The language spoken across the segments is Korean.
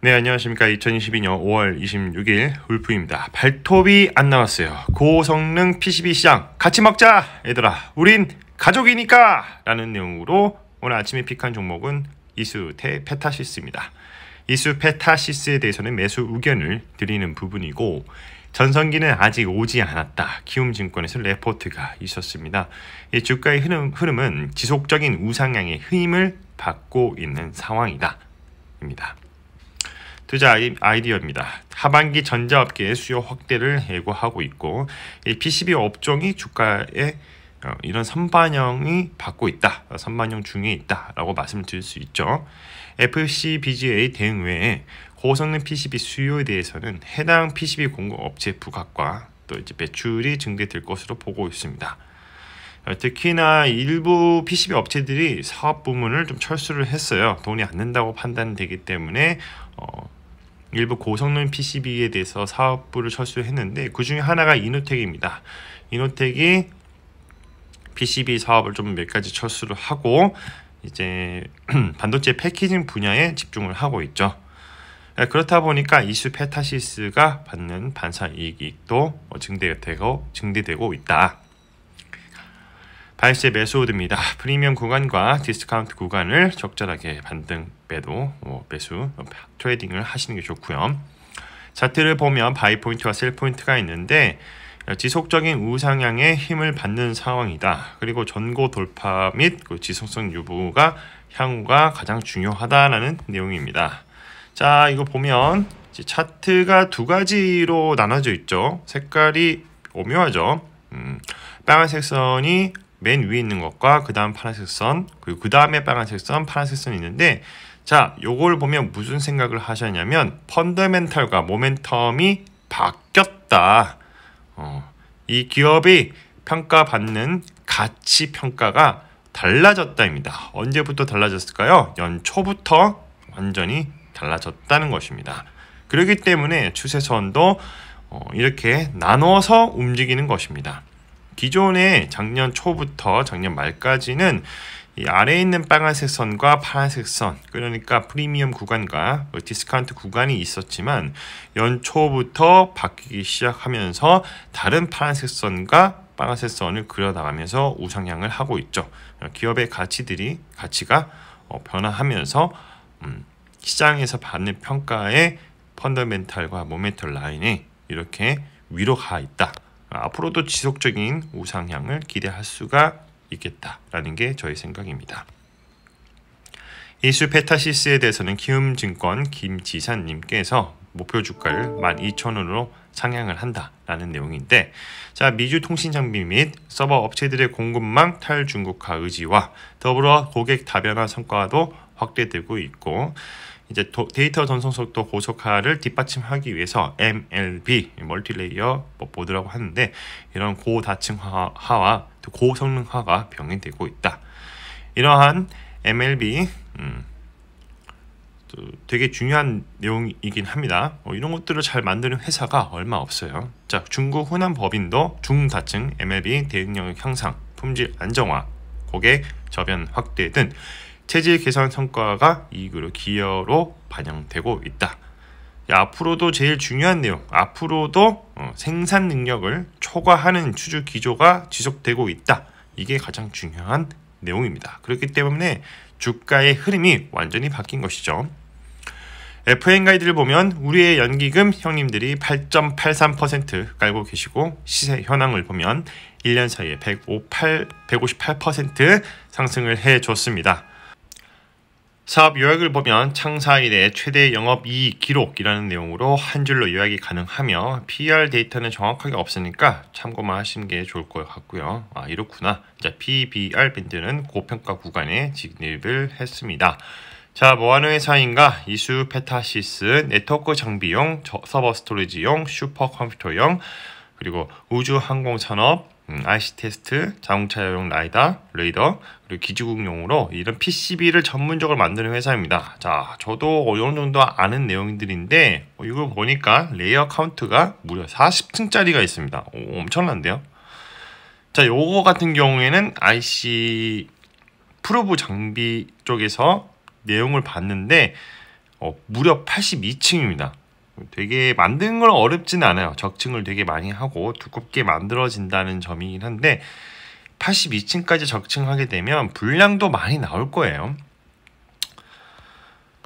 네, 안녕하십니까. 2022년 5월 26일 울프입니다. 발톱이 안 나왔어요. 고성능 PCB 시장 같이 먹자 얘들아, 우린 가족이니까 라는 내용으로 오늘 아침에 픽한 종목은 이수테 페타시스입니다. 이수 페타시스에 대해서는 매수 의견을 드리는 부분이고, 전성기는 아직 오지 않았다. 키움증권에서 레포트가 있었습니다. 이 주가의 흐름은 지속적인 우상향의 힘을 받고 있는 상황이다 입니다. 투자 아이디어입니다. 하반기 전자업계의 수요 확대를 예고하고 있고, 이 PCB 업종이 주가에 이런 선반영이 받고 있다, 선반영 중에 있다라고 말씀을 드릴 수 있죠. FCBGA 대응 외에 고성능 PCB 수요에 대해서는 해당 PCB 공급업체 부각과 또 이제 매출이 증대될 것으로 보고 있습니다. 특히나 일부 PCB 업체들이 사업 부문을 좀 철수를 했어요. 돈이 안 된다고 판단되기 때문에 일부 고성능 PCB에 대해서 사업부를 철수했는데, 그 중에 하나가 이노텍입니다. 이노텍이 PCB 사업을 좀 몇 가지 철수를 하고 이제 반도체 패키징 분야에 집중을 하고 있죠. 그렇다 보니까 이수 페타시스가 받는 반사 이익도 증대되고 있다. 발세 매수호드입니다. 프리미엄 구간과 디스카운트 구간을 적절하게 반등 매도, 매수, 트레이딩을 하시는 게 좋고요. 차트를 보면 바이 포인트와 셀 포인트가 있는데, 지속적인 우상향의 힘을 받는 상황이다. 그리고 전고 돌파 및 지속성 유보가 향후가 가장 중요하다라는 내용입니다. 자, 이거 보면 차트가 두 가지로 나눠져 있죠. 색깔이 오묘하죠. 빨간색 선이 맨 위에 있는 것과 그 다음 파란색 선, 그리고 그 다음에 빨간색 선, 파란색 선이 있는데, 자, 요걸 보면 무슨 생각을 하셨냐면 펀더멘탈과 모멘텀이 바뀌었다. 이 기업이 평가받는 가치 평가가 달라졌다입니다. 언제부터 달라졌을까요? 연초부터 완전히 달라졌다는 것입니다. 그렇기 때문에 추세선도 이렇게 나눠서 움직이는 것입니다. 기존에 작년 초부터 작년 말까지는 이 아래에 있는 빨간색 선과 파란색 선, 그러니까 프리미엄 구간과 디스카운트 구간이 있었지만, 연초부터 바뀌기 시작하면서 다른 파란색 선과 빨간색 선을 그려나가면서 우상향을 하고 있죠. 기업의 가치가 변화하면서 시장에서 받는 평가의 펀더멘탈과 모멘털 라인이 이렇게 위로 가 있다. 앞으로도 지속적인 우상향을 기대할 수가 있겠다라는 게 저의 생각입니다. 이수 페타시스에 대해서는 키움증권 김지산님께서 목표 주가를 12,000원으로 상향을 한다라는 내용인데, 자, 미주 통신 장비 및 서버 업체들의 공급망 탈중국화 의지와 더불어 고객 다변화 성과도 확대되고 있고, 이제 데이터 전송 속도 고속화를 뒷받침하기 위해서 MLB, 멀티레이어 보드라고 하는데, 이런 고다층화와 고성능화가 병행되고 있다. 이러한 MLB 되게 중요한 내용이긴 합니다. 이런 것들을 잘 만드는 회사가 얼마 없어요. 자, 중국 후난 법인도 중다층 MLB 대응력 향상, 품질 안정화, 고객 저변 확대 등 체질 개선 성과가 이익으로 기여로 반영되고 있다. 앞으로도 제일 중요한 내용, 앞으로도 생산 능력을 초과하는 추주 기조가 지속되고 있다. 이게 가장 중요한 내용입니다. 그렇기 때문에 주가의 흐름이 완전히 바뀐 것이죠. FN 가이드를 보면 우리의 연기금 형님들이 8.83% 깔고 계시고, 시세 현황을 보면 1년 사이에 158% 상승을 해줬습니다. 사업 요약을 보면 창사 이래 최대 영업이익 기록이라는 내용으로 한 줄로 요약이 가능하며, PR 데이터는 정확하게 없으니까 참고만 하시는 게 좋을 것 같고요. 아, 이렇구나. 자, PBR 밴드는 고평가 구간에 진입을 했습니다. 자, 뭐하는 회사인가? 이수 페타시스, 네트워크 장비용, 서버 스토리지용, 슈퍼컴퓨터용, 그리고 우주항공산업, IC 테스트, 자동차용 레이더, 그리고 기지국용으로 이런 PCB를 전문적으로 만드는 회사입니다. 자, 저도 어느 정도 아는 내용들인데, 이거 보니까 레이어 카운트가 무려 40층짜리가 있습니다. 엄청난데요? 자, 요거 같은 경우에는 IC 프로브 장비 쪽에서 내용을 봤는데, 무려 82층입니다. 되게 만드는 건 어렵진 않아요. 적층을 되게 많이 하고 두껍게 만들어진다는 점이긴 한데 82층까지 적층하게 되면 분량도 많이 나올 거예요.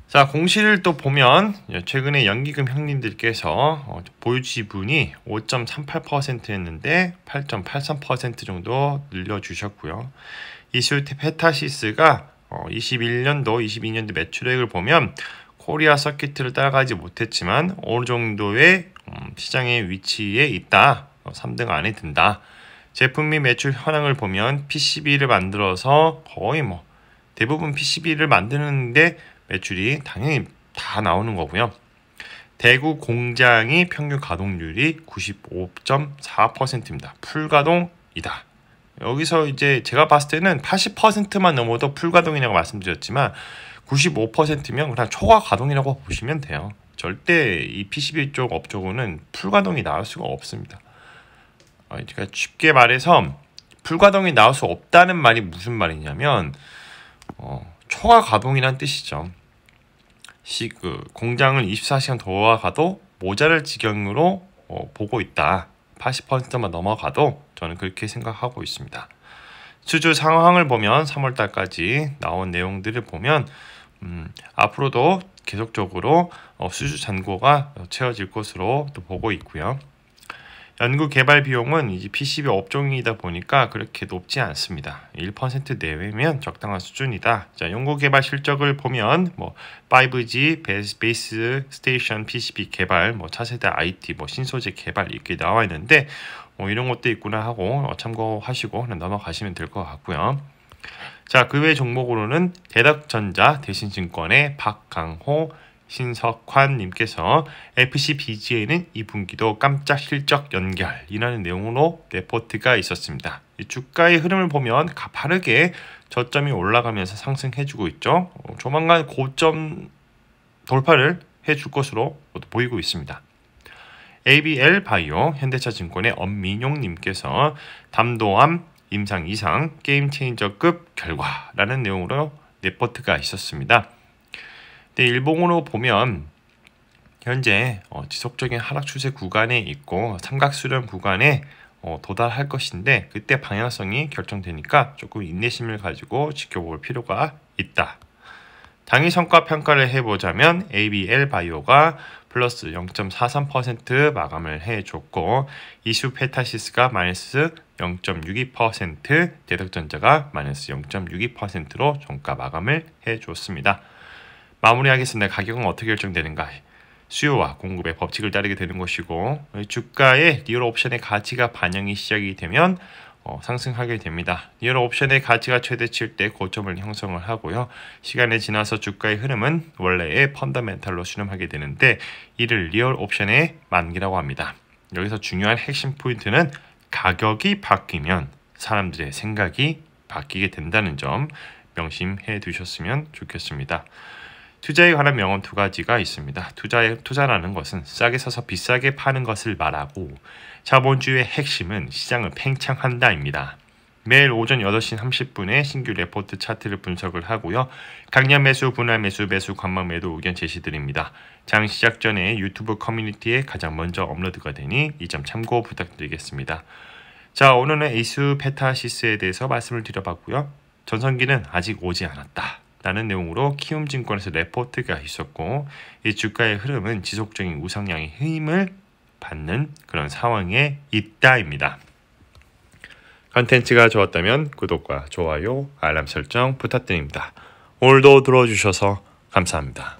자, 공시를 또 보면 최근에 연기금 형님들께서 보유 지분이 5.38%였는데 8.83% 정도 늘려주셨고요. 이슈 페타시스가 21년도, 22년도 매출액을 보면 코리아 서킷을 따라가지 못했지만 어느 정도의 시장의 위치에 있다. 3등 안에 든다. 제품 및 매출 현황을 보면 PCB를 만들어서 거의 대부분 PCB를 만드는데 매출이 당연히 다 나오는 거고요. 대구 공장이 평균 가동률이 95.4%입니다. 풀가동이다. 여기서 이제 제가 봤을 때는 80%만 넘어도 풀가동이라고 말씀드렸지만 95%면 그냥 초과 가동이라고 보시면 돼요. 절대 이 PCB 쪽 업종은 풀가동이 나올 수가 없습니다. 그러니까 쉽게 말해서 풀가동이 나올 수 없다는 말이 무슨 말이냐면 초과 가동이란 뜻이죠. 공장을 24시간 돌아가도 모자랄 지경으로 보고 있다. 80%만 넘어가도 저는 그렇게 생각하고 있습니다. 수주 상황을 보면 3월달까지 나온 내용들을 보면 앞으로도 계속적으로 수주 잔고가 채워질 것으로 또 보고 있고요. 연구 개발 비용은 이제 PCB 업종이다 보니까 그렇게 높지 않습니다. 1% 내외면 적당한 수준이다. 자, 연구 개발 실적을 보면 5G 베이스 스테이션 PCB 개발, 차세대 IT, 신소재 개발 이렇게 나와 있는데 이런 것도 있구나 하고 참고하시고 넘어가시면 될 것 같고요. 자, 그 외 종목으로는 대덕전자, 대신증권의 박강호, 신석환 님께서 FCBGA는 2분기도 깜짝 실적 연결이라는 내용으로 레포트가 있었습니다. 주가의 흐름을 보면 가파르게 저점이 올라가면서 상승해주고 있죠. 조만간 고점 돌파를 해줄 것으로 보이고 있습니다. ABL 바이오, 현대차증권의 엄민용 님께서 담도암 임상 이상 게임 체인저급 결과라는 내용으로 레포트가 있었습니다. 일봉으로 보면 현재 지속적인 하락 추세 구간에 있고 삼각수렴 구간에 도달할 것인데 그때 방향성이 결정되니까 조금 인내심을 가지고 지켜볼 필요가 있다. 당일 성과 평가를 해보자면 ABL 바이오가 플러스 0.43% 마감을 해줬고 이슈 페타시스가 마이너스 0.62%, 대덕전자가 마이너스 0.62%로 종가 마감을 해줬습니다. 마무리하겠습니다. 가격은 어떻게 결정되는가? 수요와 공급의 법칙을 따르게 되는 것이고 주가의 리얼 옵션의 가치가 반영이 시작이 되면 상승하게 됩니다. 리얼 옵션의 가치가 최대치일 때 고점을 형성을 하고요. 시간이 지나서 주가의 흐름은 원래의 펀더멘탈로 수렴하게 되는데 이를 리얼 옵션의 만기라고 합니다. 여기서 중요한 핵심 포인트는 가격이 바뀌면 사람들의 생각이 바뀌게 된다는 점 명심해 두셨으면 좋겠습니다. 투자에 관한 명언 두 가지가 있습니다. 투자라는 것은 싸게 사서 비싸게 파는 것을 말하고 자본주의의 핵심은 시장을 팽창한다입니다. 매일 오전 8시 30분에 신규 레포트 차트를 분석을 하고요. 강연 매수, 분할 매수, 매수, 관망 매도 의견 제시드립니다. 장 시작 전에 유튜브 커뮤니티에 가장 먼저 업로드가 되니 이 점 참고 부탁드리겠습니다. 자, 오늘은 에이스 페타시스에 대해서 말씀을 드려봤고요. 전성기는 아직 오지 않았다 라는 내용으로 키움증권에서 레포트가 있었고 이 주가의 흐름은 지속적인 우상향의 힘을 받는 그런 상황에 있다입니다. 컨텐츠가 좋았다면 구독과 좋아요, 알람 설정 부탁드립니다. 오늘도 들어주셔서 감사합니다.